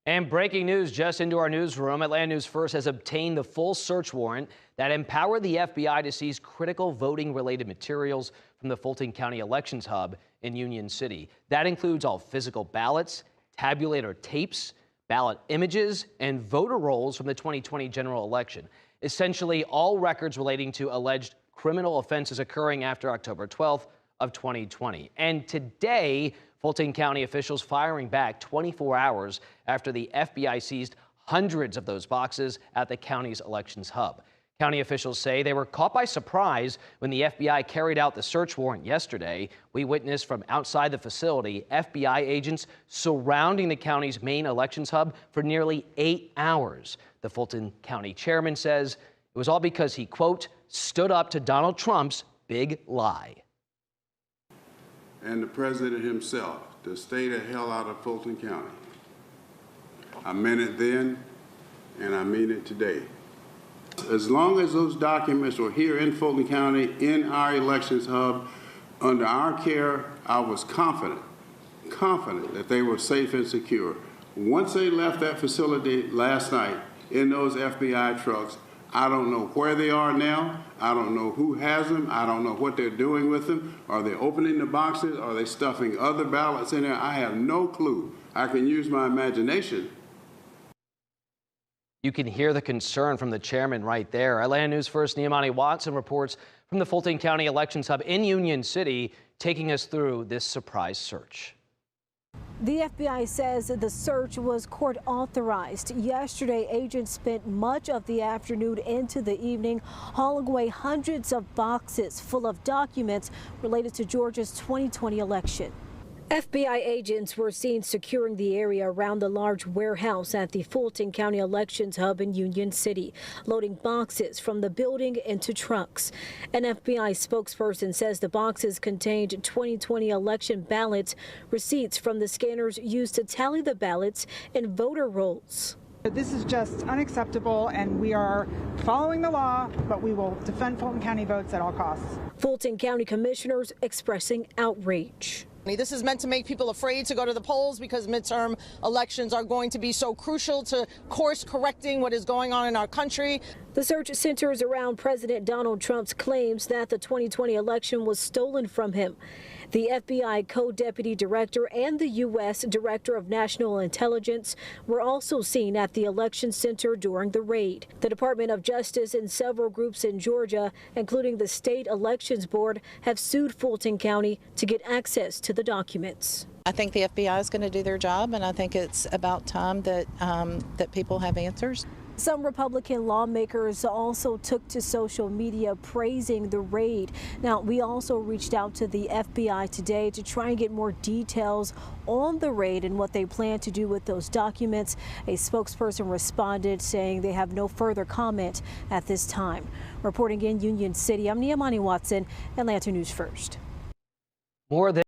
And breaking news just into our newsroom, Atlanta News First has obtained the full search warrant that empowered the FBI to seize critical voting-related materials from the Fulton County Elections Hub in Union City. That includes all physical ballots, tabulator tapes, ballot images, and voter rolls from the 2020 general election. Essentially, all records relating to alleged criminal offenses occurring after October 12th of 2020. And today, Fulton County officials firing back 24 hours after the FBI seized hundreds of those boxes at the county's elections hub. County officials say they were caught by surprise when the FBI carried out the search warrant yesterday. We witnessed from outside the facility FBI agents surrounding the county's main elections hub for nearly 8 hours. The Fulton County chairman says it was all because he, quote, stood up to Donald Trump's big lie. And the president himself to stay the hell out of Fulton County. I meant it then, and I mean it today. As long as those documents were here in Fulton County, in our elections hub, under our care, I was confident that they were safe and secure. Once they left that facility last night in those FBI trucks, I don't know where they are now. I don't know who has them. I don't know what they're doing with them. Are they opening the boxes? Are they stuffing other ballots in there? I have no clue. I can use my imagination. You can hear the concern from the chairman right there. Atlanta News First Niamani Watson reports from the Fulton County Elections Hub in Union City, taking us through this surprise search. The FBI says the search was court authorized. Yesterday, agents spent much of the afternoon into the evening hauling away hundreds of boxes full of documents related to Georgia's 2020 election. FBI agents were seen securing the area around the large warehouse at the Fulton County Elections Hub in Union City, loading boxes from the building into trucks. An FBI spokesperson says the boxes contained 2020 election ballots, receipts from the scanners used to tally the ballots, and voter rolls. This is just unacceptable, and we are following the law, but we will defend Fulton County votes at all costs. Fulton County commissioners expressing outrage. This is meant to make people afraid to go to the polls because midterm elections are going to be so crucial to course correcting what is going on in our country. The search centers around President Donald Trump's claims that the 2020 election was stolen from him. The FBI co-deputy director and the U.S. Director of National Intelligence were also seen at the election center during the raid. The Department of Justice and several groups in Georgia, including the State Elections Board, have sued Fulton County to get access to the documents. I think the FBI is going to do their job, and I think it's about time that that people have answers. Some Republican lawmakers also took to social media praising the raid. Now, we also reached out to the FBI today to try and get more details on the raid and what they plan to do with those documents. A spokesperson responded saying they have no further comment at this time. Reporting in Union City, I'm Niamani Watson, Atlanta News First. More than